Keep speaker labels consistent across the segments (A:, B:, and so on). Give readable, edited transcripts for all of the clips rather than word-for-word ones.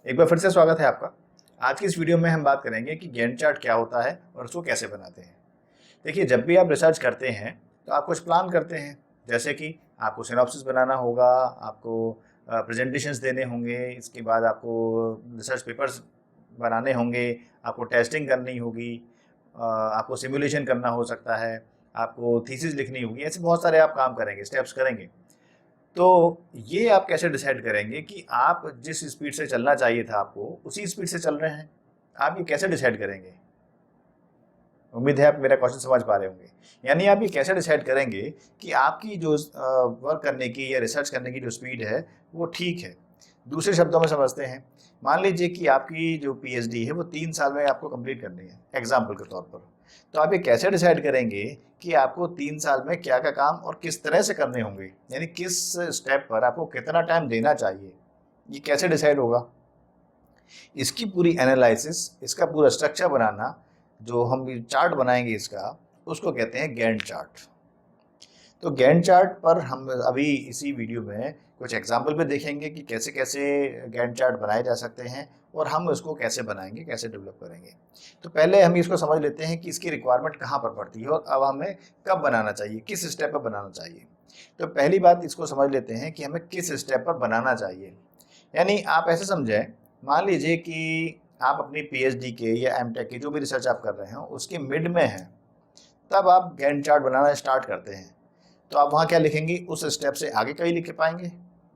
A: एक बार फिर से स्वागत है आपका। आज की इस वीडियो में हम बात करेंगे कि गैंट चार्ट क्या होता है और उसको कैसे बनाते हैं। देखिए, जब भी आप रिसर्च करते हैं तो आप कुछ प्लान करते हैं, जैसे कि आपको सिनॉप्सिस बनाना होगा, आपको प्रेजेंटेशंस देने होंगे, इसके बाद आपको रिसर्च पेपर्स बनाने होंगे, आपको टेस्टिंग करनी होगी, आपको सिमुलेशन करना हो सकता है, आपको थीसिस लिखनी होगी। ऐसे बहुत सारे आप काम करेंगे, स्टेप्स करेंगे। तो ये आप कैसे डिसाइड करेंगे कि आप जिस स्पीड से चलना चाहिए था आपको उसी स्पीड से चल रहे हैं? आप ये कैसे डिसाइड करेंगे? उम्मीद है आप मेरा क्वेश्चन समझ पा रहे होंगे। यानी आप ये कैसे डिसाइड करेंगे कि आपकी जो वर्क करने की या रिसर्च करने की जो स्पीड है वो ठीक है। दूसरे शब्दों में समझते हैं, मान लीजिए कि आपकी जो पीएचडी है वो 3 साल में आपको कंप्लीट करनी है, एग्जाम्पल के तौर पर। तो आप ये कैसे डिसाइड करेंगे कि आपको 3 साल में क्या क्या काम और किस तरह से करने होंगे, यानी किस स्टेप पर आपको कितना टाइम देना चाहिए, ये कैसे डिसाइड होगा? इसकी पूरी एनालिसिस, इसका पूरा स्ट्रक्चर बनाना, जो हम चार्ट बनाएंगे इसका, उसको कहते हैं गैंट चार्ट। तो गैंट चार्ट पर हम अभी इसी वीडियो में कुछ एग्जाम्पल भी देखेंगे कि कैसे कैसे गैंट चार्ट बनाए जा सकते हैं और हम इसको कैसे बनाएंगे, कैसे डेवलप करेंगे। तो पहले हम इसको समझ लेते हैं कि इसकी रिक्वायरमेंट कहाँ पर पड़ती है और अब हमें कब बनाना चाहिए, किस स्टेप पर बनाना चाहिए। तो पहली बात इसको समझ लेते हैं कि हमें किस स्टेप पर बनाना चाहिए। यानी आप ऐसे समझें, मान लीजिए कि आप अपनी पीएचडी के या एमटेक की जो भी रिसर्च आप कर रहे हो उसके मिड में हैं, तब आप गैंट चार्ट बनाना स्टार्ट करते हैं। तो आप वहाँ क्या लिखेंगे? उस स्टेप से आगे का ही लिख पाएंगे,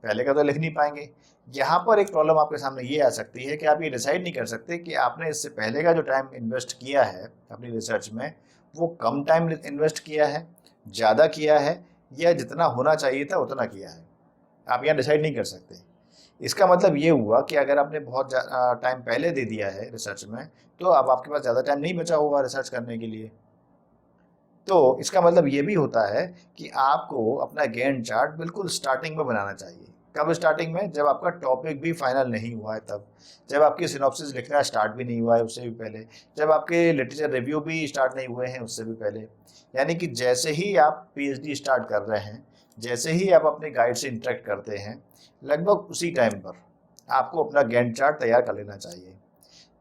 A: पहले का तो लिख नहीं पाएंगे। यहाँ पर एक प्रॉब्लम आपके सामने ये आ सकती है कि आप ये डिसाइड नहीं कर सकते कि आपने इससे पहले का जो टाइम इन्वेस्ट किया है अपनी रिसर्च में, वो कम टाइम इन्वेस्ट किया है, ज़्यादा किया है, या जितना होना चाहिए था उतना किया है। आप यहाँ डिसाइड नहीं कर सकते। इसका मतलब ये हुआ कि अगर आपने बहुत टाइम पहले दे दिया है रिसर्च में, तो अब आपके पास ज़्यादा टाइम नहीं बचा होगा रिसर्च करने के लिए। तो इसका मतलब ये भी होता है कि आपको अपना गैंट चार्ट बिल्कुल स्टार्टिंग में बनाना चाहिए। कब स्टार्टिंग में? जब आपका टॉपिक भी फाइनल नहीं हुआ है तब, जब आपकी सिनॉप्सिस लिखना स्टार्ट भी नहीं हुआ है उससे भी पहले, जब आपके लिटरेचर रिव्यू भी स्टार्ट नहीं हुए हैं उससे भी पहले। यानी कि जैसे ही आप पीएचडी स्टार्ट कर रहे हैं, जैसे ही आप अपने गाइड से इंटरेक्ट करते हैं, लगभग उसी टाइम पर आपको अपना गैंट चार्ट तैयार कर लेना चाहिए।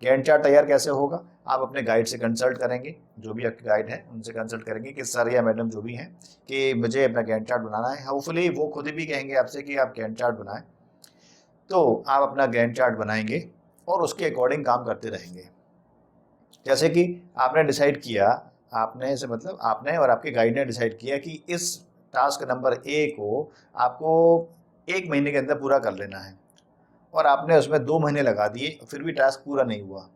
A: गैंट चार्ट तैयार कैसे होगा? आप अपने गाइड से कंसल्ट करेंगे, जो भी आपके गाइड है उनसे कंसल्ट करेंगे कि सर या मैडम जो भी हैं कि मुझे अपना गैंट चार्ट बनाना है। होपफुली वो खुद भी कहेंगे आपसे कि आप गैंट चार्ट बनाएं। तो आप अपना गैंट चार्ट बनाएंगे और उसके अकॉर्डिंग काम करते रहेंगे। जैसे कि आपने डिसाइड किया, आपने से मतलब आपने और आपके गाइड ने डिसाइड किया कि इस टास्क नंबर ए को आपको 1 महीने के अंदर पूरा कर लेना है, और आपने उसमें 2 महीने लगा दिए फिर भी टास्क पूरा नहीं हुआ।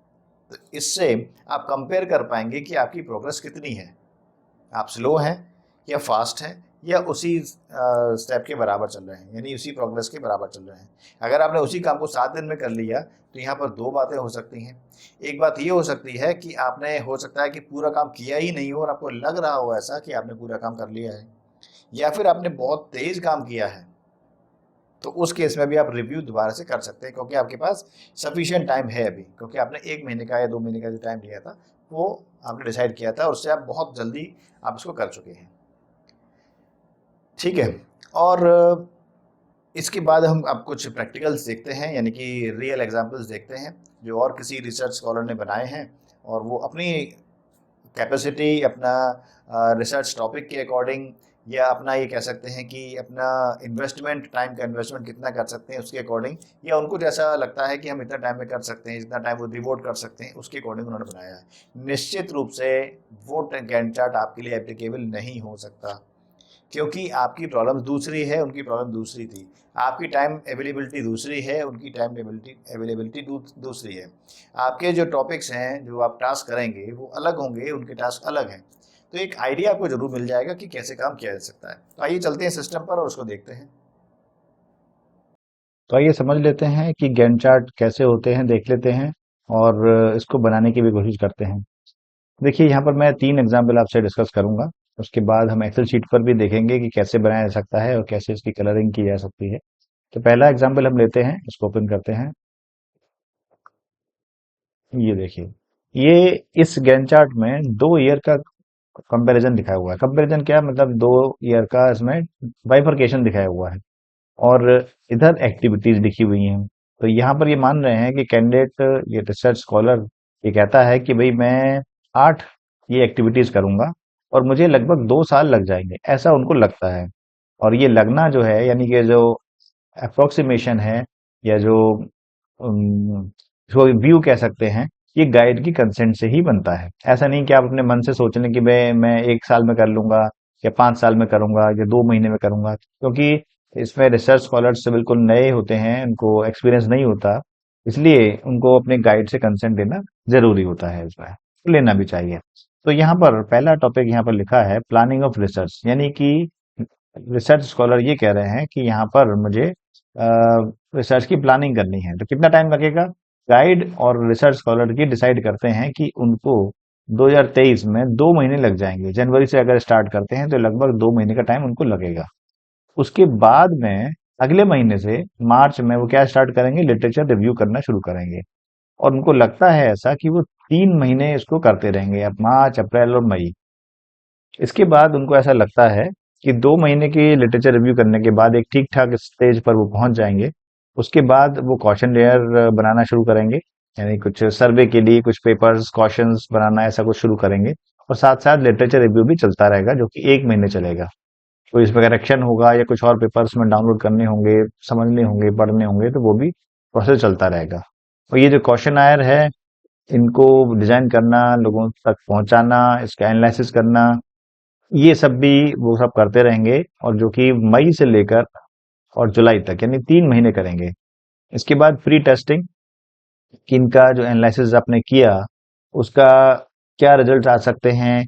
A: तो इससे आप कंपेयर कर पाएंगे कि आपकी प्रोग्रेस कितनी है, आप स्लो हैं या फास्ट हैं, या उसी स्टेप के बराबर चल रहे हैं, यानी उसी प्रोग्रेस के बराबर चल रहे हैं। अगर आपने उसी काम को 7 दिन में कर लिया तो यहाँ पर दो बातें हो सकती हैं। एक बात ये हो सकती है कि आपने, हो सकता है कि पूरा काम किया ही नहीं हो और आपको लग रहा हो ऐसा कि आपने पूरा काम कर लिया है, या फिर आपने बहुत तेज काम किया है। तो उस केस में भी आप रिव्यू दोबारा से कर सकते हैं, क्योंकि आपके पास सफिशिएंट टाइम है अभी, क्योंकि आपने 1 महीने का या 2 महीने का जो टाइम लिया था वो आपने डिसाइड किया था, उससे आप बहुत जल्दी आप इसको कर चुके हैं। ठीक है। और इसके बाद हम अब कुछ प्रैक्टिकल्स देखते हैं, यानी कि रियल एग्जांपल्स देखते हैं जो और किसी रिसर्च स्कॉलर ने बनाए हैं, और वो अपनी कैपेसिटी, अपना रिसर्च टॉपिक के अकॉर्डिंग, या अपना ये कह सकते हैं कि अपना इन्वेस्टमेंट, टाइम का इन्वेस्टमेंट कितना कर सकते हैं उसके अकॉर्डिंग, या उनको जैसा लगता है कि हम इतना टाइम में कर सकते हैं, जितना टाइम वो डिवोट कर सकते हैं, उसके अकॉर्डिंग उन्होंने बनाया है। निश्चित रूप से वो गैंट चार्ट आपके लिए एप्लीकेबल नहीं हो सकता, क्योंकि आपकी प्रॉब्लम दूसरी है, उनकी प्रॉब्लम दूसरी थी। आपकी टाइम अवेलेबिलिटी दूसरी है, उनकी टाइम अवेलेबिलिटी दूसरी है। आपके जो टॉपिक्स हैं, जो आप टास्क करेंगे वो अलग होंगे, उनके टास्क अलग हैं। तो एक आइडिया आपको जरूर मिल जाएगा कि कैसे काम किया जा सकता है। तो आइए चलते हैं सिस्टम पर और उसको देखते हैं।
B: तो आइए समझ लेते हैं कि गैंट चार्ट कैसे होते हैं, देख लेते हैं और इसको बनाने की भी कोशिश करते हैं। देखिए, यहाँ पर मैं 3 एग्जाम्पल आपसे डिस्कस करूंगा। उसके बाद हम एक्सेल शीट पर भी देखेंगे कि कैसे बनाया जा सकता है और कैसे इसकी कलरिंग की जा सकती है। तो पहला एग्जाम्पल हम लेते हैं, इसको ओपन करते हैं। ये देखिए, ये इस गैंट चार्ट में 2 ईयर का कंपैरिजन दिखाया हुआ है। कंपैरिजन क्या मतलब, 2 ईयर का इसमें बाइफरकेशन दिखाया हुआ है, और इधर एक्टिविटीज लिखी हुई हैं। तो यहाँ पर ये मान रहे हैं कि कैंडिडेट, ये रिसर्च स्कॉलर ये कहता है कि भाई मैं 8 ये एक्टिविटीज करूंगा और मुझे लगभग 2 साल लग जाएंगे, ऐसा उनको लगता है। और ये लगना जो है, यानी कि जो अप्रोक्सीमेशन है, या जो जो व्यू कह सकते हैं, ये गाइड की कंसेंट से ही बनता है। ऐसा नहीं कि आप अपने मन से सोच लें कि मैं 1 साल में कर लूंगा, या 5 साल में करूंगा, या 2 महीने में करूंगा, क्योंकि इसमें रिसर्च स्कॉलर्स बिल्कुल नए होते हैं, उनको एक्सपीरियंस नहीं होता, इसलिए उनको अपने गाइड से कंसेंट लेना जरूरी होता है, इसमें तो लेना भी चाहिए। तो यहाँ पर पहला टॉपिक यहाँ पर लिखा है प्लानिंग ऑफ रिसर्च, यानी कि रिसर्च स्कॉलर ये कह रहे हैं कि यहाँ पर मुझे रिसर्च की प्लानिंग करनी है, तो कितना टाइम लगेगा। गाइड और रिसर्च स्कॉलर की डिसाइड करते हैं कि उनको 2023 में 2 महीने लग जाएंगे। जनवरी से अगर स्टार्ट करते हैं तो लगभग 2 महीने का टाइम उनको लगेगा। उसके बाद में अगले महीने से मार्च में वो क्या स्टार्ट करेंगे, लिटरेचर रिव्यू करना शुरू करेंगे। और उनको लगता है ऐसा कि वो 3 महीने इसको करते रहेंगे, अब मार्च, अप्रैल और मई। इसके बाद उनको ऐसा लगता है कि 2 महीने की लिटरेचर रिव्यू करने के बाद एक ठीक ठाक स्टेज पर वो पहुंच जाएंगे। उसके बाद वो क्वेश्चनएयर बनाना शुरू करेंगे, यानी कुछ सर्वे के लिए कुछ पेपर्स क्वेश्चंस बनाना, ऐसा कुछ शुरू करेंगे। और साथ साथ लिटरेचर रिव्यू भी चलता रहेगा, जो कि 1 महीने चलेगा। तो इसमें करेक्शन होगा या कुछ और पेपर्स में डाउनलोड करने होंगे, समझने होंगे, पढ़ने होंगे, तो वो भी प्रोसेस चलता रहेगा। और ये जो क्वेश्चनएयर है, इनको डिजाइन करना, लोगों तक पहुंचाना, इसका एनालिसिस करना, ये सब भी वो सब करते रहेंगे, और जो कि मई से लेकर और जुलाई तक, यानी 3 महीने करेंगे। इसके बाद प्री टेस्टिंग, कि इनका जो एनालिसिस आपने किया उसका क्या रिजल्ट आ सकते हैं,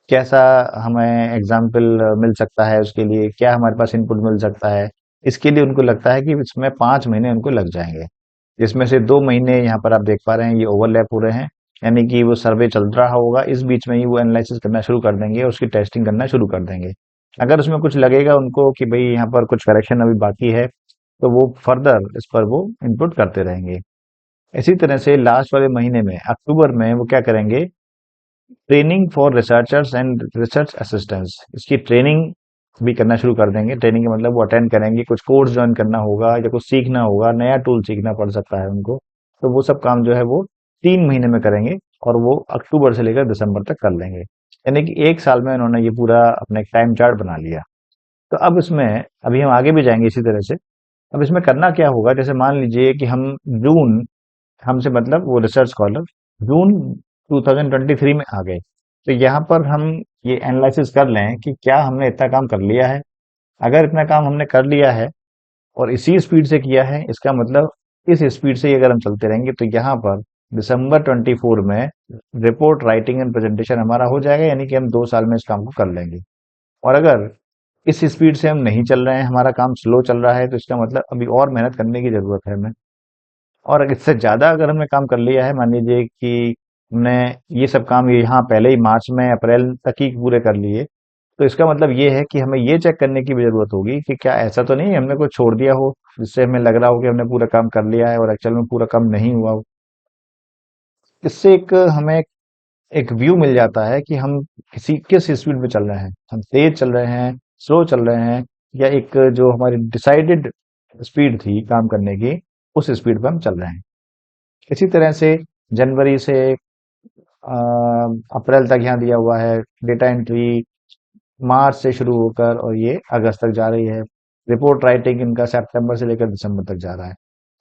B: कैसा हमें एग्जाम्पल मिल सकता है, उसके लिए क्या हमारे पास इनपुट मिल सकता है। इसके लिए उनको लगता है कि इसमें 5 महीने उनको लग जाएंगे, जिसमें से 2 महीने यहाँ पर आप देख पा रहे हैं ये ओवरलैप हो रहे हैं, यानी कि वो सर्वे चल रहा होगा, इस बीच में ही वो एनालिसिस करना शुरू कर देंगे और उसकी टेस्टिंग करना शुरू कर देंगे। अगर उसमें कुछ लगेगा उनको कि भाई यहाँ पर कुछ करेक्शन अभी बाकी है, तो वो फर्दर इस पर वो इनपुट करते रहेंगे। इसी तरह से लास्ट वाले महीने में, अक्टूबर में, वो क्या करेंगे, training for researchers and research assistants, इसकी ट्रेनिंग भी करना शुरू कर देंगे। ट्रेनिंग का मतलब वो अटेंड करेंगे, कुछ कोर्स ज्वाइन करना होगा या कुछ सीखना होगा, नया टूल सीखना पड़ सकता है उनको। तो वो सब काम जो है वो 3 महीने में करेंगे, और वो अक्टूबर से लेकर दिसंबर तक कर लेंगे। यानी कि 1 साल में उन्होंने ये पूरा अपना एक टाइम चार्ट बना लिया। तो अब इसमें, अभी हम आगे भी जाएंगे इसी तरह से। अब इसमें करना क्या होगा, जैसे मान लीजिए कि हम जून, हमसे मतलब वो रिसर्च स्कॉलर जून 2023 में आ गए, तो यहाँ पर हम ये एनालिसिस कर लें कि क्या हमने इतना काम कर लिया है। अगर इतना काम हमने कर लिया है और इसी स्पीड से किया है, इसका मतलब इस स्पीड से ही अगर हम चलते रहेंगे तो यहाँ पर दिसंबर 24 में रिपोर्ट राइटिंग एंड प्रेजेंटेशन हमारा हो जाएगा, यानी कि हम 2 साल में इस काम को कर लेंगे। और अगर इस स्पीड से हम नहीं चल रहे हैं, हमारा काम स्लो चल रहा है, तो इसका मतलब अभी और मेहनत करने की जरूरत है हमें। और इससे ज्यादा अगर हमने काम कर लिया है, मान लीजिए कि हमने ये सब काम ये यहाँ पहले ही मार्च में, अप्रैल तक ही पूरे कर लिए, तो इसका मतलब ये है कि हमें ये चेक करने की भी जरूरत होगी कि क्या ऐसा तो नहीं है हमने कुछ छोड़ दिया हो, जिससे हमें लग रहा हो कि हमने पूरा काम कर लिया है और एक्चुअल में पूरा काम नहीं हुआ हो। इससे एक हमें एक व्यू मिल जाता है कि हम किस स्पीड में चल रहे हैं, हम तेज चल रहे हैं, स्लो चल रहे हैं, या एक जो हमारी डिसाइडेड स्पीड थी काम करने की, उस स्पीड पर हम चल रहे हैं। इसी तरह से जनवरी से अप्रैल तक यहाँ दिया हुआ है डेटा एंट्री, मार्च से शुरू होकर और ये अगस्त तक जा रही है। रिपोर्ट राइटिंग इनका सितंबर से लेकर दिसंबर तक जा रहा है।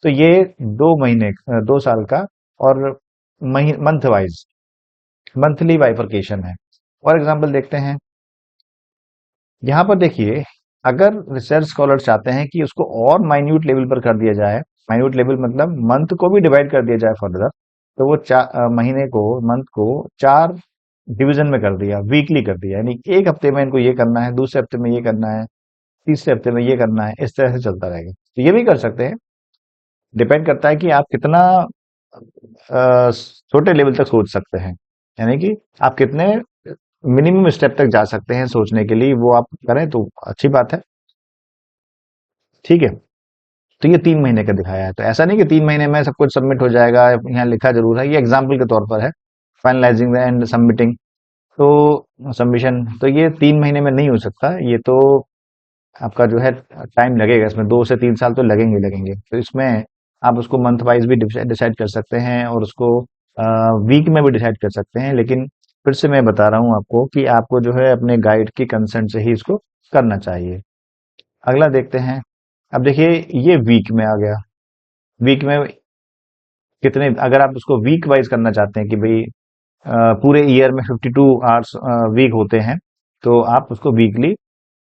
B: तो ये 2 महीने, 2 साल का, और मंथ वाइज, मंथली बाइफरकेशन है। फॉर एग्जाम्पल देखते हैं, यहाँ पर देखिए, अगर रिसर्च स्कॉलर चाहते हैं कि उसको और माइन्यूट लेवल पर कर दिया जाए, माइन्यूट लेवल मतलब मंथ को भी डिवाइड कर दिया जाए फर्दर, तो वो महीने को, मंथ को 4 डिवीजन में कर दिया, वीकली कर दिया, यानी एक हफ्ते में इनको ये करना है, दूसरे हफ्ते में ये करना है, तीसरे हफ्ते में ये करना है, इस तरह से चलता रहेगा। तो ये भी कर सकते हैं, डिपेंड करता है कि आप कितना छोटे लेवल तक सोच सकते हैं, यानी कि आप कितने मिनिमम स्टेप तक जा सकते हैं सोचने के लिए, वो आप करें तो अच्छी बात है। ठीक है, तो ये 3 महीने का दिखाया है, तो ऐसा नहीं कि 3 महीने में सब कुछ सबमिट हो जाएगा, यहाँ लिखा जरूर है, ये एग्जाम्पल के तौर पर है, फाइनलाइजिंग एंड सबमिटिंग, तो सबमिशन, तो ये 3 महीने में नहीं हो सकता, ये तो आपका जो है टाइम लगेगा, इसमें 2 से 3 साल तो लगेंगे लगेंगे। तो इसमें आप उसको मंथ वाइज भी डिसाइड कर सकते हैं और उसको वीक में भी डिसाइड कर सकते हैं, लेकिन फिर से मैं बता रहा हूँ आपको कि आपको जो है अपने गाइड की कंसेंट से ही इसको करना चाहिए। अगला देखते हैं। अब देखिए ये वीक में आ गया। वीक में कितने, अगर आप उसको वीक वाइज करना चाहते हैं कि भाई पूरे ईयर में 52 आवर्स वीक होते हैं, तो आप उसको वीकली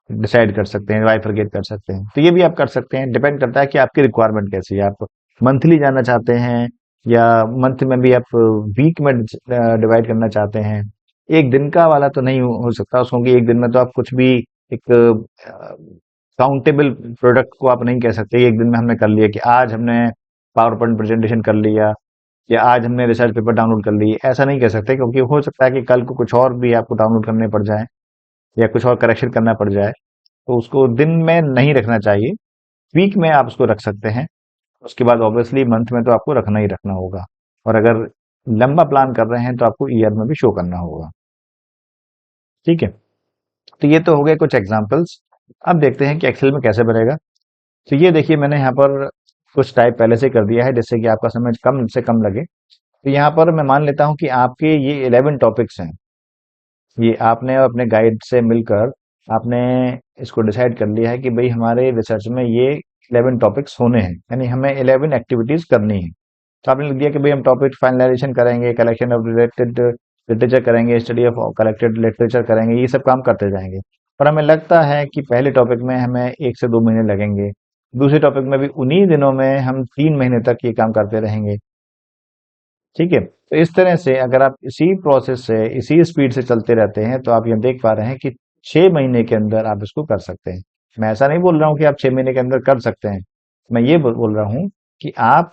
B: डिसाइड कर सकते हैं, बाइफरकेट कर सकते हैं। तो ये भी आप कर सकते हैं, डिपेंड करता है कि आपकी रिक्वायरमेंट कैसी है। आप मंथली जाना चाहते हैं या मंथ में भी आप वीक में डिवाइड करना चाहते हैं। एक दिन का वाला तो नहीं हो सकता उसको, क्योंकि एक दिन में तो आप कुछ भी एक काउंटेबल प्रोडक्ट को आप नहीं कह सकते एक दिन में हमने कर लिया कि आज हमने पावर पॉइंट प्रेजेंटेशन कर लिया या आज हमने रिसर्च पेपर डाउनलोड कर लिए, ऐसा नहीं कह सकते, क्योंकि हो सकता है कि कल को कुछ और भी आपको डाउनलोड करने पड़ जाए या कुछ और करेक्शन करना पड़ जाए। तो उसको दिन में नहीं रखना चाहिए, वीक में आप उसको रख सकते हैं। उसके बाद ऑब्वियसली मंथ में तो आपको रखना ही रखना होगा, और अगर लंबा प्लान कर रहे हैं तो आपको ईयर में भी शो करना होगा। ठीक है, तो ये तो हो गए कुछ एग्जांपल्स। अब देखते हैं कि एक्सेल में कैसे बनेगा। तो ये देखिए मैंने यहाँ पर कुछ टाइप पहले से कर दिया है जिससे कि आपका समय कम से कम लगे। तो यहाँ पर मैं मान लेता हूँ कि आपके ये 11 टॉपिक्स हैं। ये आपने अपने गाइड से मिलकर आपने इसको डिसाइड कर लिया है कि भाई हमारे रिसर्च में ये 11 टॉपिक्स होने हैं, यानी हमें 11 एक्टिविटीज करनी है। तो आपने लिख दिया कि भाई हम टॉपिक फाइनलाइजेशन करेंगे, कलेक्शन ऑफ रिलेटेड लिटरेचर करेंगे, स्टडी ऑफ कलेक्टेड लिटरेचर करेंगे, ये सब काम करते जाएंगे। पर हमें लगता है कि पहले टॉपिक में हमें 1 से 2 महीने लगेंगे, दूसरे टॉपिक में भी उन्हीं दिनों में हम 3 महीने तक ये काम करते रहेंगे। ठीक है, तो इस तरह से अगर आप इसी प्रोसेस से इसी स्पीड से चलते रहते हैं तो आप ये देख पा रहे हैं कि 6 महीने के अंदर आप इसको कर सकते हैं। मैं ऐसा नहीं बोल रहा हूँ कि आप 6 महीने के अंदर कर सकते हैं, मैं ये बोल रहा हूँ कि आप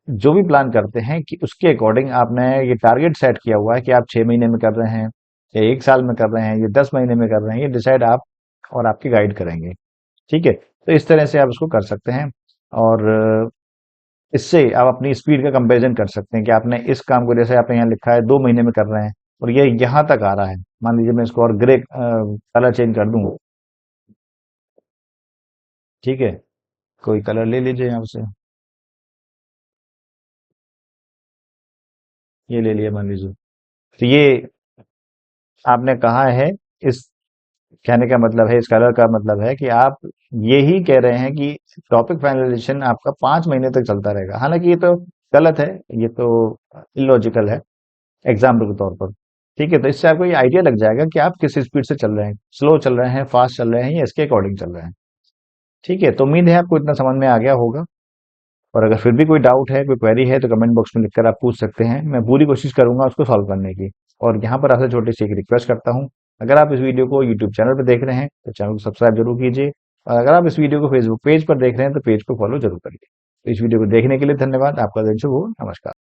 B: जो भी प्लान करते हैं कि उसके अकॉर्डिंग आपने ये टारगेट सेट किया हुआ है कि आप 6 महीने में कर रहे हैं या 1 साल में कर रहे हैं या 10 महीने में कर रहे हैं, ये डिसाइड आप और आपकी गाइड करेंगे। ठीक है, तो इस तरह से आप इसको कर सकते हैं, और इससे आप अपनी स्पीड का कंपैरिजन कर सकते हैं कि आपने इस काम को, जैसे आपने यहाँ लिखा है 2 महीने में कर रहे हैं और ये यहाँ तक आ रहा है। मान लीजिए मैं इसको और ग्रे कलर चेंज कर दूं। ठीक है, कोई कलर ले लीजिए यहाँ से, ये ले लिया मान लीजिए। तो ये आपने कहा है, इस कहने का मतलब है, इस कलर का मतलब है कि आप यही कह रहे हैं कि टॉपिक फाइनलाइजेशन आपका 5 महीने तक चलता रहेगा। हालांकि ये तो गलत है, ये तो इलॉजिकल है एग्जाम्पल के तौर पर। ठीक है, तो इससे आपको ये आइडिया लग जाएगा कि आप किस स्पीड से चल रहे हैं, स्लो चल रहे हैं, फास्ट चल रहे हैं या इसके अकॉर्डिंग चल रहे हैं। ठीक है, तो उम्मीद है आपको इतना समझ में आ गया होगा, और अगर फिर भी कोई डाउट है, कोई क्वेरी है, तो कमेंट बॉक्स में लिखकर आप पूछ सकते हैं। मैं पूरी कोशिश करूंगा उसको सॉल्व करने की। और यहाँ पर आपसे छोटी सी एक रिक्वेस्ट करता हूँ, अगर आप इस वीडियो को यूट्यूब चैनल पर देख रहे हैं तो चैनल को सब्सक्राइब जरूर कीजिए, और अगर आप इस वीडियो को फेसबुक पेज पर देख रहे हैं तो पेज को फॉलो जरूर करिए। तो इस वीडियो को देखने के लिए धन्यवाद। आपका दिन शुभ हो। नमस्कार।